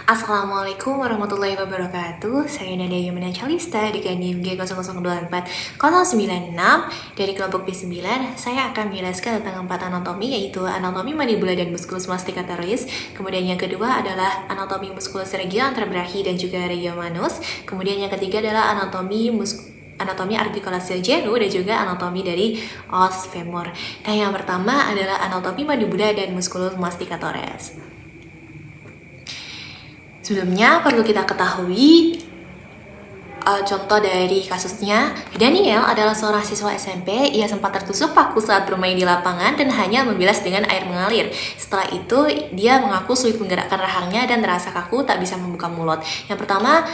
Assalamualaikum warahmatullahi wabarakatuh. Saya Nadia Yumina Calista dengan NIM G0024-096 dari kelompok B9. Saya akan menjelaskan tentang 4 anatomi, yaitu anatomi mandibula dan musculus masticatoris. Kemudian yang kedua adalah anatomi musculus regio antebrachi dan juga regio manus. Kemudian yang ketiga adalah anatomi artikulasi genu dan juga anatomi dari os femur. Nah, yang pertama adalah anatomi mandibula dan musculus masticatoris. Sebelumnya perlu kita ketahui contoh dari kasusnya. Daniel adalah seorang siswa SMP. Ia sempat tertusuk paku saat bermain di lapangan dan hanya membilas dengan air mengalir. Setelah itu, dia mengaku sulit menggerakkan rahangnya dan terasa kaku, tak bisa membuka mulut. Yang pertama,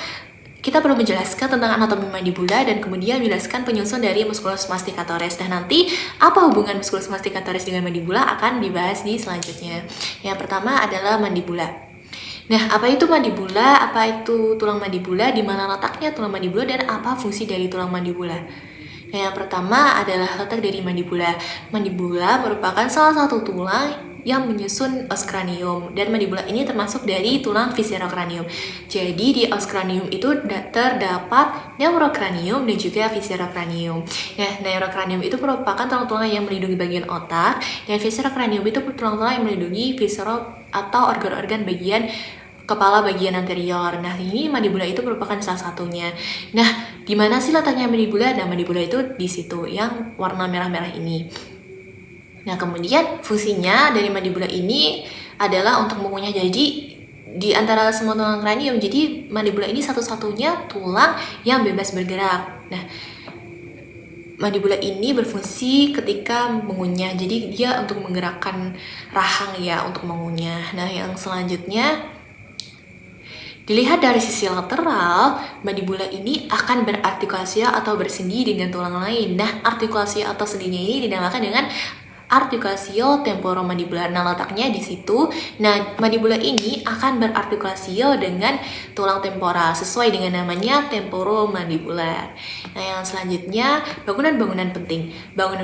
kita perlu menjelaskan tentang anatomi mandibula dan kemudian menjelaskan penyusun dari musculus masticatoris. Dan nanti apa hubungan musculus masticatoris dengan mandibula akan dibahas di selanjutnya. Yang pertama adalah mandibula. Nah, apa itu mandibula? Apa itu tulang mandibula? Di mana letaknya tulang mandibula dan apa fungsi dari tulang mandibula? Nah, yang pertama adalah letak dari mandibula. Mandibula merupakan salah satu tulang yang menyusun os cranium, dan mandibula ini termasuk dari tulang viscerocranium. Jadi di os cranium itu terdapat neurocranium dan juga viscerocranium. Nah, neurocranium itu merupakan tulang-tulang yang melindungi bagian otak, dan viscerocranium itu tulang-tulang yang melindungi visceral atau organ-organ bagian kepala bagian anterior. Nah, ini mandibula itu merupakan salah satunya. Nah, di mana sih letaknya mandibula? Nah, mandibula itu di situ yang warna merah-merah ini. Nah, kemudian fungsinya dari mandibula ini adalah untuk mengunyah. Jadi di antara semua tulang kranium, jadi mandibula ini satu-satunya tulang yang bebas bergerak. Nah, mandibula ini berfungsi ketika mengunyah. Jadi dia untuk menggerakkan rahang ya, untuk mengunyah. Nah, yang selanjutnya dilihat dari sisi lateral, mandibula ini akan berartikulasi atau bersendi dengan tulang lain. Nah, artikulasi atau sendinya ini dinamakan dengan articulatio temporomandibular. Nah, letaknya di situ. Nah, mandibula ini akan berartikulasi dengan tulang temporal sesuai dengan namanya temporomandibular. Nah, yang selanjutnya bangunan-bangunan penting.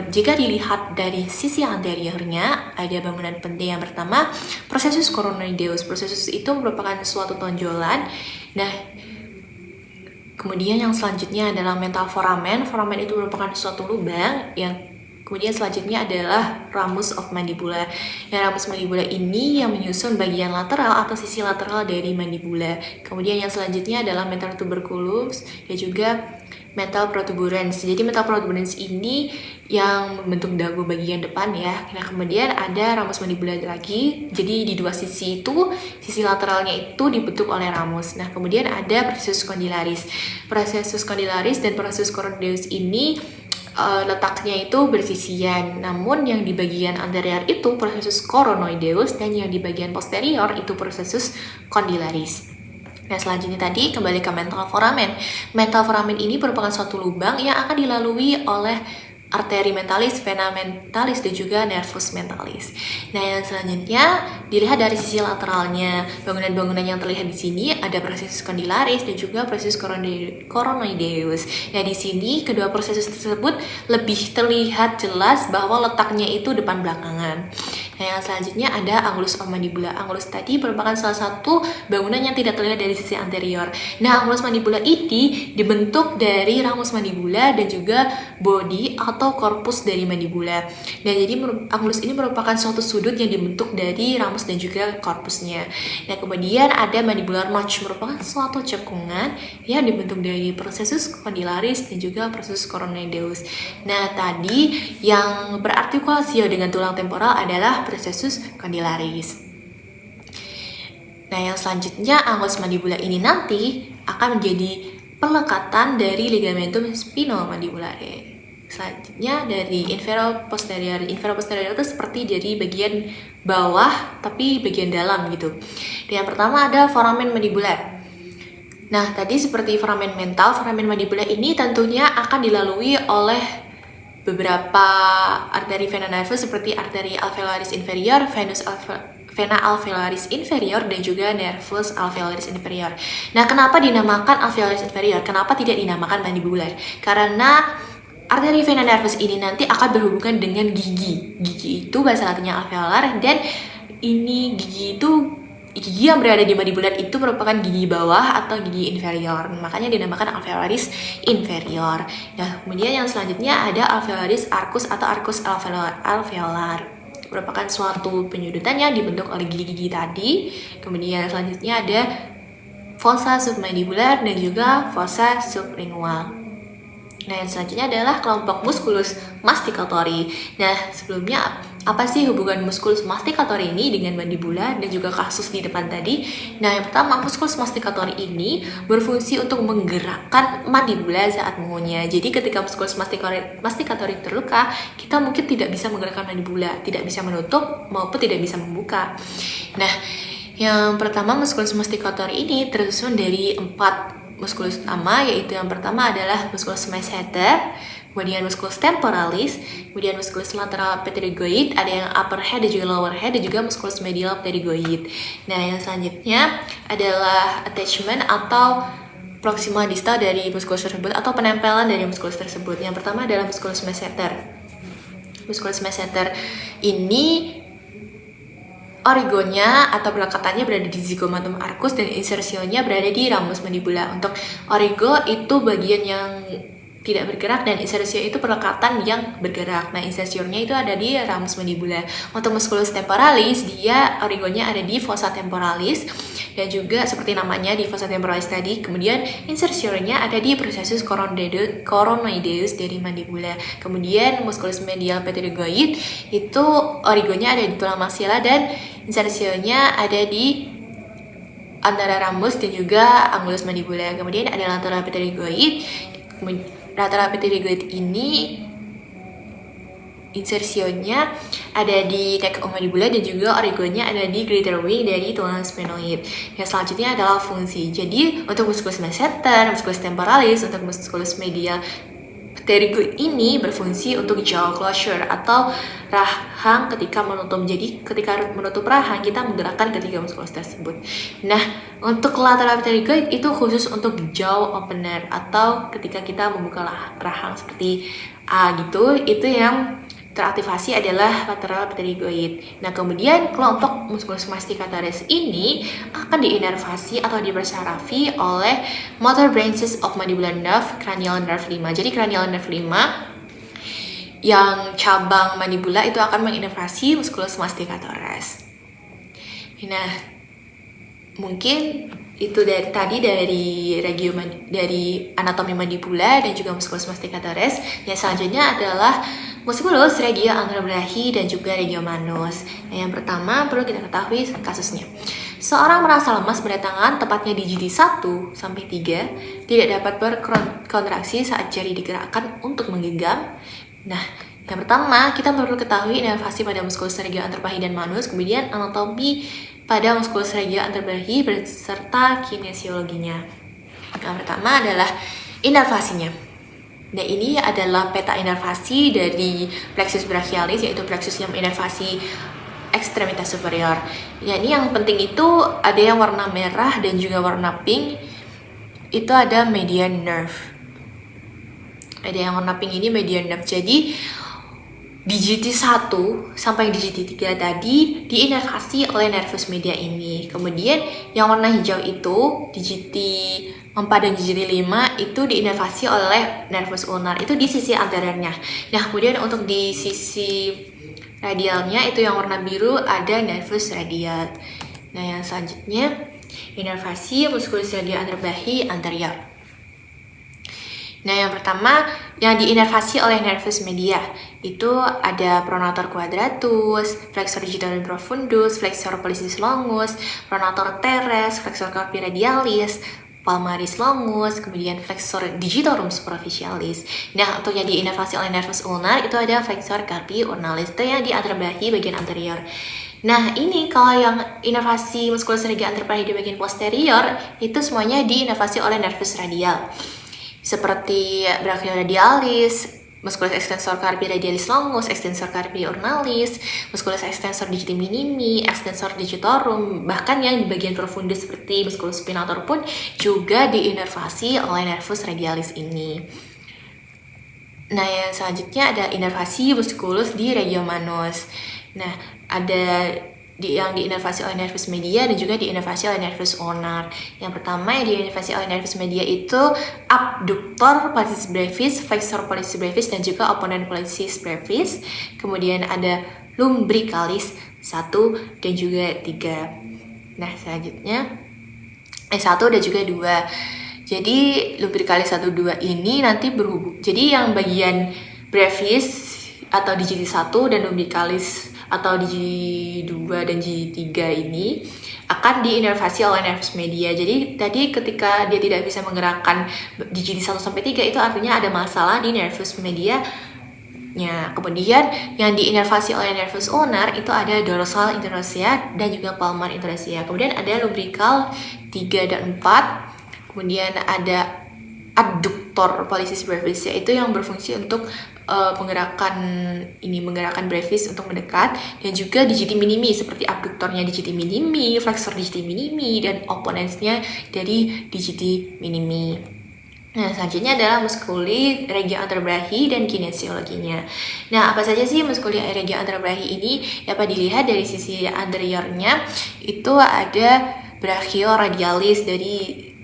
Jika dilihat dari sisi anteriornya, ada bangunan penting yang pertama, processus coronoideus. Processus itu merupakan suatu tonjolan. Nah, kemudian yang selanjutnya adalah mental foramen. Foramen itu merupakan suatu lubang yang kemudian selanjutnya adalah ramus of mandibula. Yang ramus mandibula ini yang menyusun bagian lateral atau sisi lateral dari mandibula. Kemudian yang selanjutnya adalah mental tuberculus dan juga mental protuberans. Jadi mental protuberans ini yang membentuk dagu bagian depan ya. Nah, kemudian ada ramus mandibula lagi. Jadi di dua sisi itu, sisi lateralnya itu dibentuk oleh ramus. Nah, kemudian ada processus condylaris. Processus condylaris dan processus coronoideus ini letaknya itu bersisian, namun yang di bagian anterior itu processus coronoideus dan yang di bagian posterior itu processus condylaris. Nah, selanjutnya tadi kembali ke mental foramen. Mental foramen ini merupakan suatu lubang yang akan dilalui oleh arteri mentalis, vena mentalis, dan juga nervus mentalis. Nah, yang selanjutnya dilihat dari sisi lateralnya. Bangunan-bangunan yang terlihat di sini ada proses condylaris dan juga proses coronoideus. Nah, di sini kedua proses tersebut lebih terlihat jelas bahwa letaknya itu depan belakangan. Nah, yang selanjutnya ada angulus of mandibula. Angulus tadi merupakan salah satu bangunan yang tidak terlihat dari sisi anterior. Nah, angulus mandibula ini dibentuk dari ramus mandibula dan juga body atau korpus dari mandibula. Nah, jadi angulus ini merupakan suatu sudut yang dibentuk dari ramus dan juga korpusnya. Nah, kemudian ada mandibular notch, merupakan suatu cekungan yang dibentuk dari processus condylaris dan juga processus coronoideus. Nah, tadi yang berartikulasi dengan tulang temporal adalah processus condylaris. Nah, yang selanjutnya angulus mandibula ini nanti akan menjadi pelekatan dari ligamentum spinomandibolare. Selanjutnya dari inferior posterior. Inferior posterior itu seperti dari bagian bawah tapi bagian dalam gitu. Dan yang pertama ada foramen mandibular. Nah, tadi seperti foramen mental, foramen mandibula ini tentunya akan dilalui oleh beberapa arteri vena nervus seperti arteri alveolaris inferior, vena alveolaris inferior, dan juga nervus alveolaris inferior. Nah, kenapa dinamakan alveolaris inferior? Kenapa tidak dinamakan mandibular? Karena arteri vena nervus ini nanti akan berhubungan dengan gigi. Gigi itu bahasa latinnya alveolar, dan ini gigi itu gigi yang berada di mandibular itu merupakan gigi bawah atau gigi inferior, makanya dinamakan alveolaris inferior. Nah, kemudian yang selanjutnya ada alveolaris arcus atau arcus alveolar, merupakan suatu penyudutan yang dibentuk oleh gigi-gigi tadi. Kemudian selanjutnya ada fossa submandibular dan juga fossa sublingual. Nah, yang selanjutnya adalah kelompok musculus masticatori. Nah, sebelumnya apa sih hubungan musculus masticatori ini dengan mandibula dan juga kasus di depan tadi? Nah, yang pertama, musculus masticatori ini berfungsi untuk menggerakkan mandibula saat mengunyah. Jadi, ketika musculus masticatori terluka, kita mungkin tidak bisa menggerakkan mandibula, tidak bisa menutup maupun tidak bisa membuka. Nah, yang pertama, musculus masticatori ini tersusun dari 4 musculus utama, yaitu yang pertama adalah musculus masseter, kemudian musculus temporalis, kemudian musculus lateral pterygoid, ada yang upper head dan juga lower head, dan juga musculus medial pterygoid. Nah, yang selanjutnya adalah attachment atau proximal distal dari musculus tersebut atau penempelan dari musculus tersebut. Yang pertama adalah musculus masseter. Musculus masseter ini origonya atau pelekatannya berada di zygomatum arcus dan insersionya berada di ramus mandibula. Untuk origo itu bagian yang tidak bergerak dan insersio itu pelekatan yang bergerak. Nah, insersionya itu ada di ramus mandibula. Untuk musculus temporalis, dia origonya ada di fossa temporalis dan juga seperti namanya di fossa temporalis tadi. Kemudian insersionya ada di processus coronoideus dari mandibula. Kemudian musculus medial pterygoid itu origonya ada di tulang maxilla dan insersionya ada di antara ramus dan juga angulus mandibula. Kemudian ada lateral pterygoid. Lateral pterygoid ini insersionya ada di neck mandibula dan juga origonya ada di greater wing dari tulang sphenoid. Yang selanjutnya adalah fungsi. Jadi untuk musculus masseter, musculus temporalis, untuk musculus medial pterygoid ini berfungsi untuk jaw closure atau rahang ketika menutup. Jadi ketika menutup rahang kita menggerakkan ketiga musculus tersebut. Nah, untuk lateral pterygoid itu khusus untuk jaw opener atau ketika kita membuka rahang seperti A gitu, itu yang teraktivasi adalah lateral pterygoid. Nah, kemudian kelompok musculus masticatoris ini akan diinervasi atau dipersarafi oleh motor branches of mandibular nerve, cranial nerve 5. Jadi cranial nerve 5 yang cabang mandibula itu akan menginervasi musculus masticatoris. Nah, mungkin itu dari anatomi mandibula dan juga musculus masticatoris. Yang selanjutnya adalah musculus regio anterobrachi dan juga regio manus. Nah, yang pertama perlu kita ketahui kasusnya. Seorang merasa lemas pada tangan, tepatnya di jari 1 sampai 3, tidak dapat berkontraksi saat jari digerakkan untuk menggenggam. Nah, yang pertama kita perlu ketahui inervasi pada musculus regio anterobrachi dan manus, kemudian anatomi pada musculus regio anterobrachi beserta kinesiologinya. Yang pertama adalah inervasinya. Nah, ini adalah peta inervasi dari plexus brachialis, yaitu plexus yang menginervasi ekstremitas superior. Ya, ini yang penting itu ada yang warna merah dan juga warna pink. Itu ada median nerve. Ada yang warna pink ini median nerve. Jadi di GT1 sampai di GT3 tadi diinervasi oleh nervus media ini. Kemudian yang warna hijau itu di GT4 dan GT5 itu diinervasi oleh nervus ulnar, itu di sisi anteriornya. Nah, kemudian untuk di sisi radialnya itu yang warna biru ada nervus radial. Nah, yang selanjutnya inervasi musculus regio anterobrachi anterior. Nah, yang pertama yang diinervasi oleh nervus media itu ada pronator quadratus, flexor digitorum profundus, flexor pollicis longus, pronator teres, flexor carpi radialis, palmaris longus, kemudian flexor digitorum superficialis. Nah, untuk yang diinervasi oleh nervus ulnar itu ada flexor carpi ulnaris, itu yang di anterobrachi bagian anterior. Nah, ini kalau yang inervasi musculus regio anterobrachi di bagian posterior itu semuanya diinervasi oleh nervus radial. Seperti brachioradialis, musculus extensor carpi radialis longus, extensor carpi ulnaris, musculus extensor digiti minimi, extensor digitorum, bahkan yang di bagian profundus seperti musculus spinator pun juga diinervasi oleh nervus radialis ini. Nah, yang selanjutnya ada inervasi musculus di regio manus. Nah, ada yang diinervasi oleh nervus media dan juga diinervasi oleh nervus ulnar. Yang pertama yang diinervasi oleh nervus media itu abductor pollicis brevis, flexor pollicis brevis, dan juga opponent pollicis brevis. Kemudian ada lumbricalis 1 dan juga 3. Nah, selanjutnya 1 dan juga 2. Jadi lumbricalis 1 2 ini nanti berhubung. Jadi yang bagian brevis atau digiti 1 dan lumbricalis atau digiti 2 dan digiti 3 ini akan diinervasi oleh nervus media. Jadi tadi ketika dia tidak bisa menggerakkan digiti 1 sampai 3 itu artinya ada masalah di nervus media. Kemudian yang diinervasi oleh nervus ulnar itu ada dorsal interossea dan juga palmar interossea. Kemudian ada lumbrical 3 dan 4. Kemudian ada adductor pollicis brevis, yaitu yang berfungsi untuk menggerakkan brevis untuk mendekat, dan juga digiti minimi seperti abduktornya digiti minimi, flexor digiti minimi, dan opponensnya dari digiti minimi. Nah, selanjutnya adalah musculi regio anterobrachi dan kinesiologinya. Nah, apa saja sih musculi regio anterobrachi ini? Dapat dilihat dari sisi anteriornya itu ada brachioradialis dari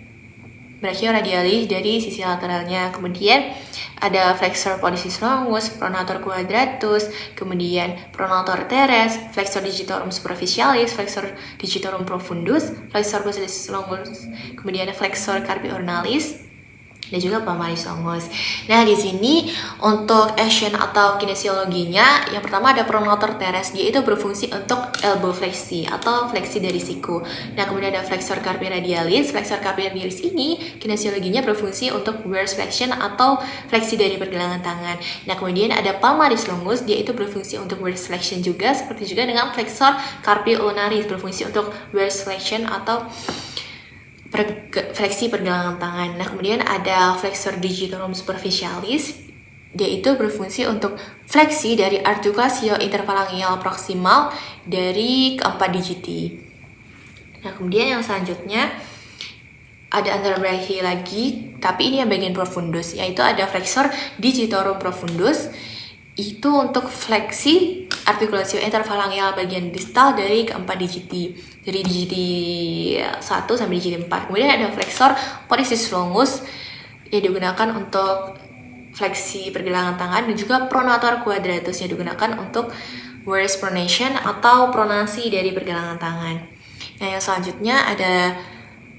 sisi lateralnya. Kemudian ada flexor pollicis longus, pronator quadratus, kemudian pronator teres, flexor digitorum superficialis, flexor digitorum profundus, flexor pollicis longus, kemudian flexor carpi ulnaris, dan juga palmaris longus. Nah, di sini untuk action atau kinesiologinya, yang pertama ada pronator teres, dia itu berfungsi untuk elbow fleksi atau fleksi dari siku. Nah, kemudian ada flexor carpi radialis. Flexor carpi radialis ini kinesiologinya berfungsi untuk reverse flexion atau fleksi dari pergelangan tangan. Nah, kemudian ada palmaris longus, dia itu berfungsi untuk reverse flexion juga, seperti juga dengan flexor carpi ulnaris berfungsi untuk reverse flexion atau fleksi pergelangan tangan. Nah, kemudian ada flexor digitorum superficialis, dia itu berfungsi untuk fleksi dari articulatio interphalangeal proximal dari keempat digiti. Nah, kemudian yang selanjutnya ada anterobrachi lagi, tapi ini yang bagian profundus, yaitu ada flexor digitorum profundus, itu untuk fleksi articulatio interphalangeal bagian distal dari keempat digiti, dari digiti 1 sampai digiti 4. Kemudian ada flexor pollicis longus yang digunakan untuk fleksi pergelangan tangan, dan juga pronator quadratus yang digunakan untuk varus pronation atau pronasi dari pergelangan tangan. Nah, yang selanjutnya ada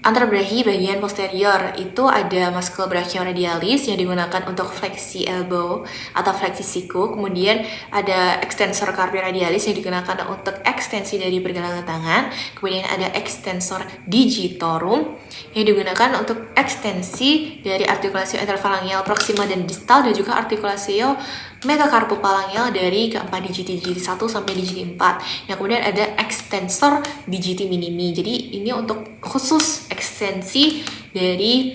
anterobrachi bagian posterior, itu ada muscle brachioradialis yang digunakan untuk fleksi elbow atau fleksi siku. Kemudian ada extensor carpi radialis yang digunakan untuk ekstensi dari pergelangan tangan. Kemudian ada extensor digitorum yang digunakan untuk ekstensi dari articulatio interphalangeal proxima dan distal, dan juga articulatio metacarpophalangeal dari keempat digiti 1 sampai digiti 4. Yang kemudian ada extensor digiti minimi. Jadi ini untuk khusus ekstensi dari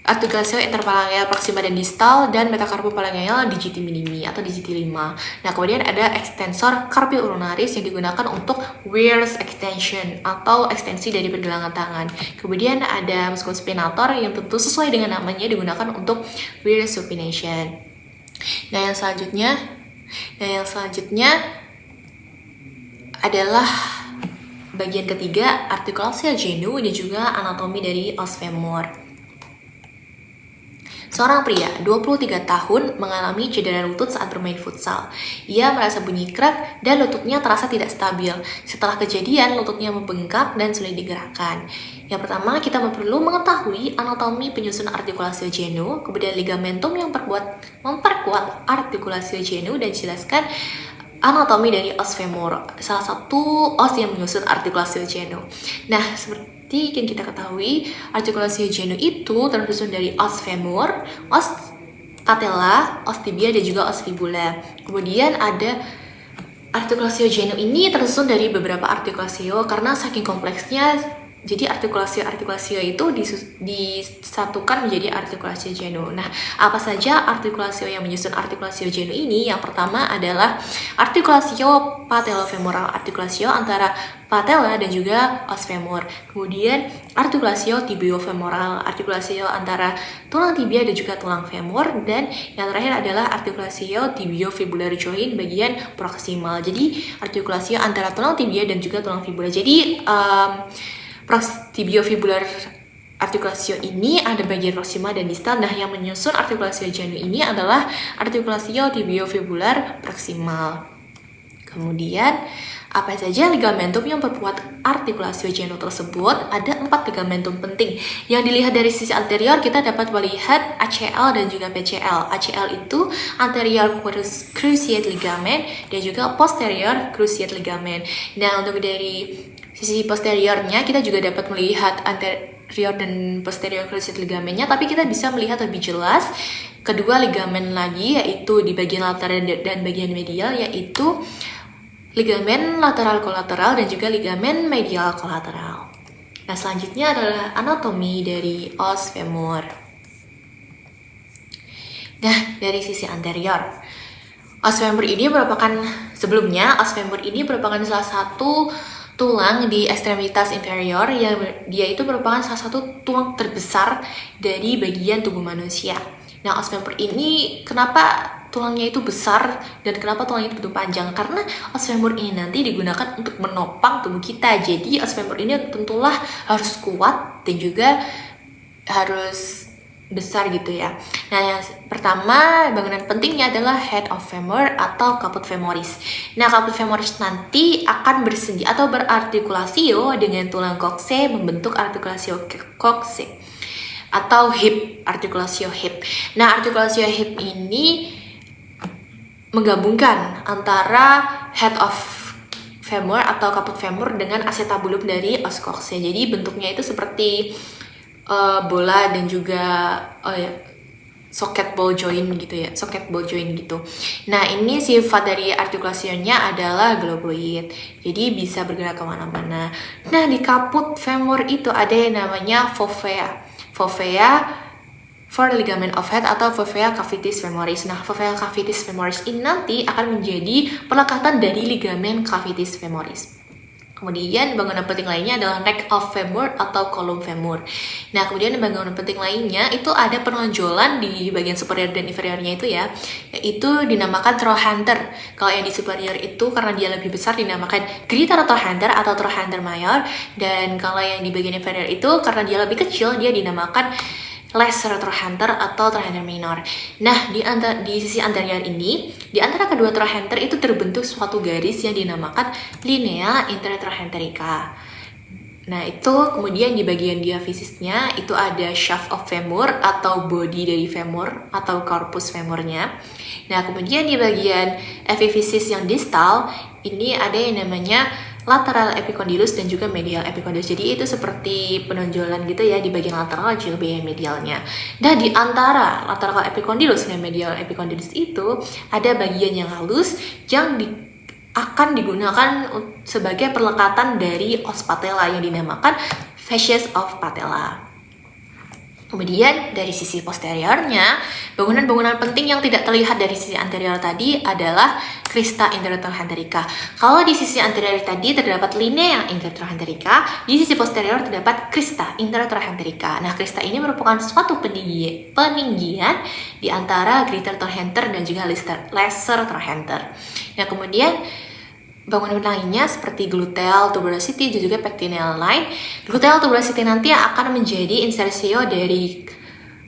articulatio interphalangeal proxima dan distal dan metacarpophalangeal digiti minimi atau digiti 5. Nah, kemudian ada extensor carpi ulnaris yang digunakan untuk reverse extension atau ekstensi dari pergelangan tangan. Kemudian ada musculus spinator yang tentu sesuai dengan namanya digunakan untuk reverse supination. Nah, yang selanjutnya adalah bagian ketiga, articulatio genu dan juga anatomi dari os femur. Seorang pria 23 tahun mengalami cedera lutut saat bermain futsal. Ia merasa bunyi krek dan lututnya terasa tidak stabil. Setelah kejadian, lututnya membengkak dan sulit digerakkan. Yang pertama, kita perlu mengetahui anatomi penyusun articulatio genu, kemudian ligamentum yang memperkuat articulatio genu, dan jelaskan anatomi dari os femur, salah satu os yang menyusun articulatio genu. Nah, seperti yang kita ketahui, articulatio genu itu tersusun dari os femur, os patella, os tibia, dan juga os fibula. Kemudian ada articulatio genu ini tersusun dari beberapa articulatio karena saking kompleksnya Jadi artikulasio itu disatukan menjadi artikulasio genu. Nah, apa saja artikulasio yang menyusun artikulasio genu ini? Yang pertama adalah artikulasio patellofemoral, artikulasio antara patella dan juga os femur. Kemudian artikulasio tibiofemoral, artikulasio antara tulang tibia dan juga tulang femur. Dan yang terakhir adalah artikulasio tibiofibular joint bagian proksimal. Jadi artikulasi antara tulang tibia dan juga tulang fibula. Jadi tibiofibular artikulasio ini ada bagian proksimal dan distal. Nah, yang menyusun artikulasio genu ini adalah artikulasio tibiofibular proksimal. Kemudian, apa saja ligamentum yang berbuat artikulasio genu tersebut? Ada 4 ligamentum penting. Yang dilihat dari sisi anterior, kita dapat melihat ACL dan juga PCL. ACL itu anterior cruciate ligament dan juga posterior cruciate ligament. Nah, untuk dari sisi posteriornya, kita juga dapat melihat anterior dan posterior cruciate ligamennya, tapi kita bisa melihat lebih jelas kedua ligamen lagi, yaitu di bagian lateral dan bagian medial, yaitu ligamen lateral kolateral dan juga ligamen medial kolateral. Nah, selanjutnya adalah anatomi dari os femur. Nah, dari sisi anterior, os femur ini merupakan salah satu tulang di ekstremitas inferior yang dia itu merupakan salah satu tulang terbesar dari bagian tubuh manusia. Nah, os femur ini kenapa tulangnya itu besar dan kenapa tulangnya itu begitu panjang? Karena os femur ini nanti digunakan untuk menopang tubuh kita. Jadi os femur ini tentulah harus kuat dan juga harus besar gitu ya. Nah, yang pertama bangunan pentingnya adalah head of femur atau caput femoris. Nah, caput femoris nanti akan bersendi atau berartikulasio dengan tulang kokse membentuk artikulasio kokse atau hip, artikulasio hip. Nah, artikulasio hip ini menggabungkan antara head of femur atau caput femur dengan acetabulum dari os kokse. Jadi bentuknya itu seperti bola dan juga socket ball joint gitu. Nah, ini sifat dari artikulasionya adalah globoid, jadi bisa bergerak kemana-mana. Nah, di caput femur itu ada yang namanya fovea for ligament of head atau fovea capitis femoris. Nah, fovea capitis femoris ini nanti akan menjadi pelekatan dari ligamen capitis femoris. Kemudian bangunan penting lainnya adalah neck of femur atau column femur. Nah, kemudian bangunan penting lainnya itu ada penonjolan di bagian superior dan inferiornya itu ya, yaitu dinamakan trochanter. Kalau yang di superior itu karena dia lebih besar dinamakan greater trochanter atau trochanter mayor, dan kalau yang di bagian inferior itu karena dia lebih kecil dia dinamakan lesser trochanter atau trochanter minor. Nah, di sisi anterior ini, di antara kedua trochanter itu terbentuk suatu garis yang dinamakan linea intertrochanterica. Nah, itu kemudian di bagian diafisisnya itu ada shaft of femur atau body dari femur atau corpus femurnya. Nah, kemudian di bagian epifisis yang distal ini ada yang namanya lateral epicondylus dan juga medial epicondylus. Jadi itu seperti penonjolan gitu ya di bagian lateral juga bagian medialnya. Nah, di antara lateral epicondylus dan medial epicondylus itu ada bagian yang halus yang akan digunakan sebagai perlekatan dari os patella yang dinamakan fascias of patella. Kemudian dari sisi posteriornya, bangunan-bangunan penting yang tidak terlihat dari sisi anterior tadi adalah crista intertrochanterica. Kalau di sisi anterior tadi terdapat linea intertrochanterica, di sisi posterior terdapat crista intertrochanterica. Nah, crista ini merupakan suatu peninggian di antara greater trochanter dan juga lesser trochanter. Nah, kemudian bangunan lainnya seperti gluteal tuberosity dan juga pectineal line. Gluteal tuberosity nanti akan menjadi insersio dari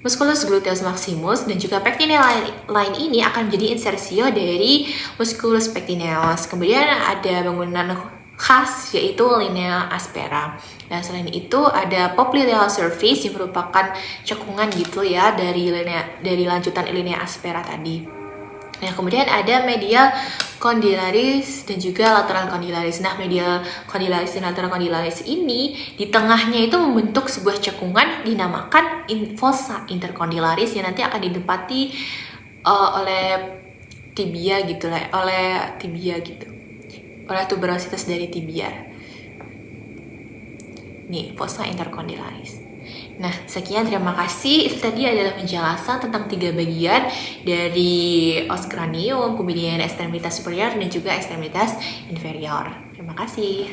musculus gluteus maximus dan juga pectineal line ini akan menjadi insersio dari musculus pectineus. Kemudian ada bangunan khas yaitu linea aspera. Nah, selain itu ada popliteal surface yang merupakan cekungan gitu ya dari lanjutan linea aspera tadi. Nah, kemudian ada medial condylaris dan juga lateral condylaris. Nah, medial condylaris dan lateral condylaris ini di tengahnya itu membentuk sebuah cekungan dinamakan fossa intercondylaris yang nanti akan ditempati oleh tibia gitu, oleh tuberositas dari tibia. nih fossa intercondylaris. Nah, sekian, terima kasih. Itu tadi adalah penjelasan tentang 3 bagian dari os cranium, kemudian ekstremitas superior dan juga ekstremitas inferior. Terima kasih.